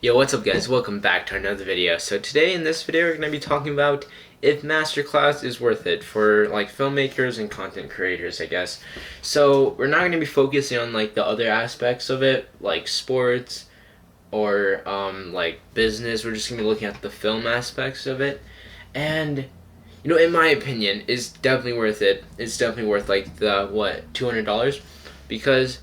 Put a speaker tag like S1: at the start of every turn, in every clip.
S1: Yo, what's up guys? Welcome back to another video. So today in this video we're going to be talking about if masterclass is worth it for like filmmakers and content creators, I guess. So we're not going to be focusing on like the other aspects of it, like sports or like business. We're just going to be looking at the film aspects of it. And in my opinion, it's definitely worth it. It's definitely worth like the $200, because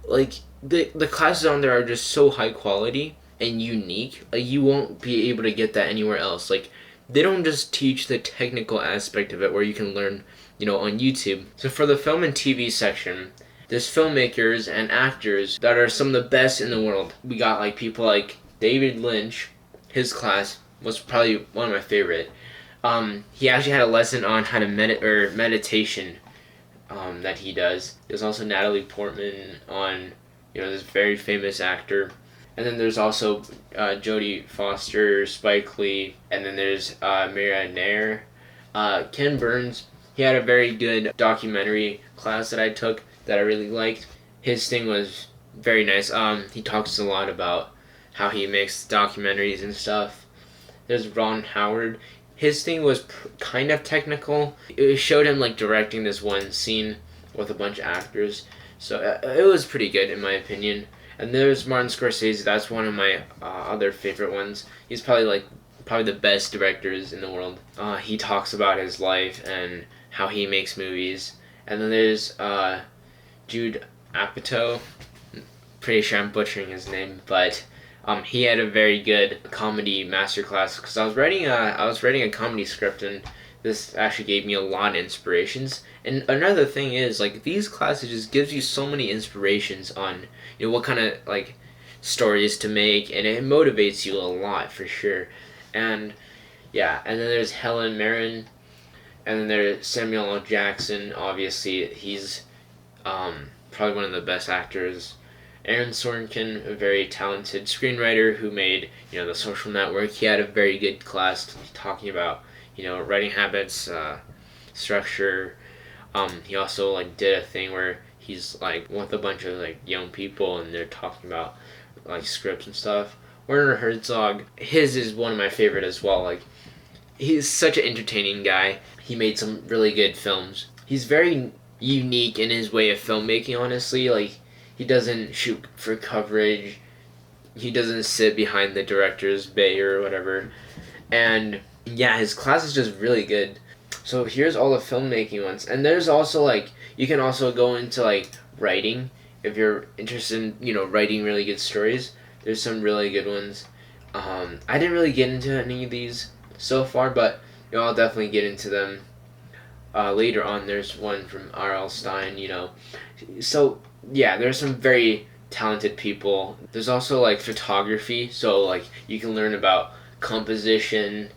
S1: like the classes on there are just so high quality and unique. Like you won't be able to get that anywhere else. Like they don't just teach the technical aspect of it where you can learn, on YouTube. So for the film and TV section, there's filmmakers and actors that are some of the best in the world. We got like people like David Lynch. His class was probably one of my favorite. He actually had a lesson on how to meditation that he does. There's also Natalie Portman on, this very famous actor. And then there's also Jodie Foster, Spike Lee, and then there's Mira Nair. Ken Burns, he had a very good documentary class that I took that I really liked. His thing was very nice. He talks a lot about how he makes documentaries and stuff. There's Ron Howard. His thing was kind of technical. It showed him like directing this one scene with a bunch of actors. So it was pretty good in my opinion. And there's Martin Scorsese. That's one of my other favorite ones. He's probably the best directors in the world. He talks about his life and how he makes movies. And then there's Jude Apatow. Pretty sure I'm butchering his name, but he had a very good comedy masterclass. Because I was writing a comedy script, and this actually gave me a lot of inspirations. And another thing is, like, these classes just gives you so many inspirations on, what kind of, like, stories to make, and it motivates you a lot, for sure. And, yeah, and then there's Helen Mirren, and then there's Samuel L. Jackson. Obviously, he's probably one of the best actors. Aaron Sorkin, a very talented screenwriter who made, The Social Network. He had a very good class talking about, writing habits, structure. He also did a thing where he's with a bunch of young people, and they're talking about scripts and stuff. Werner Herzog, his is one of my favorite as well. He's such an entertaining guy. He made some really good films. He's very unique in his way of filmmaking, honestly. He doesn't shoot for coverage. He doesn't sit behind the director's bay or whatever. And yeah, his class is just really good. So here's all the filmmaking ones. And there's also you can also go into writing if you're interested in, writing really good stories. There's some really good ones. I didn't really get into any of these so far, but I'll definitely get into them later on. There's one from R.L. Stein, So yeah, there's some very talented people. There's also photography, so you can learn about composition.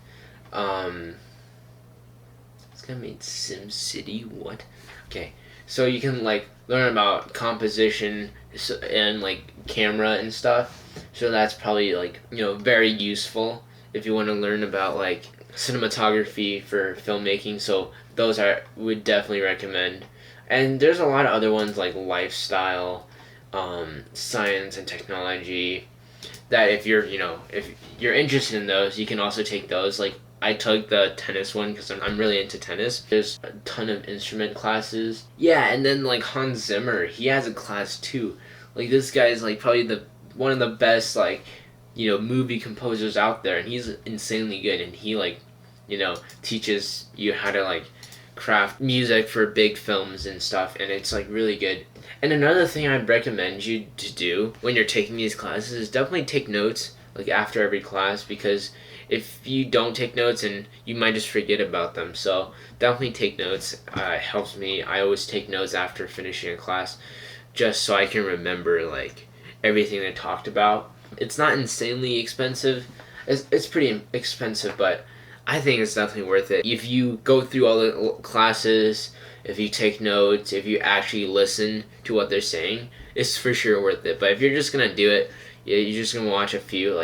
S1: This guy made SimCity. What? Okay, so you can learn about composition and camera and stuff. So that's probably very useful if you want to learn about cinematography for filmmaking. So those would definitely recommend. And there's a lot of other ones like lifestyle, science and technology, that if you're interested in those, you can also take those. I took the tennis one because I'm really into tennis. There's a ton of instrument classes. Yeah, and then Hans Zimmer, he has a class too. This guy is probably one of the best movie composers out there, and he's insanely good. And he teaches you how to craft music for big films and stuff, and it's really good. And another thing I'd recommend you to do when you're taking these classes is definitely take notes after every class, because if you don't take notes, and you might just forget about them. So definitely take notes. It helps me. I always take notes after finishing a class, just so I can remember everything they talked about. It's not insanely expensive. It's pretty expensive, but I think it's definitely worth it. If you go through all the classes, if you take notes, if you actually listen to what they're saying, it's for sure worth it. But if you're just gonna do it, you're just gonna watch a few,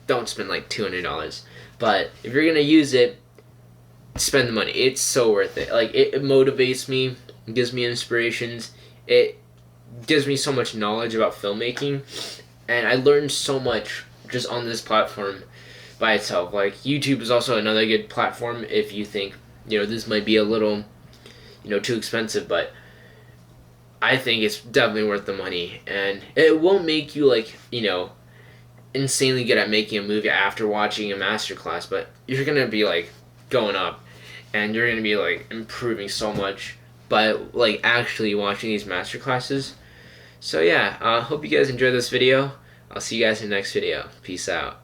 S1: don't spend $200. But if you're gonna use it, spend the money. It's so worth it. It motivates me, it gives me inspirations, it gives me so much knowledge about filmmaking, and I learned so much just on this platform by itself. Like YouTube is also another good platform if you think, this might be a little, too expensive, but I think it's definitely worth the money, and it won't make you like, insanely good at making a movie after watching a masterclass, but you're gonna be like going up, and you're gonna be like improving so much by like actually watching these masterclasses. So yeah, hope you guys enjoyed this video. I'll see you guys in the next video. Peace out.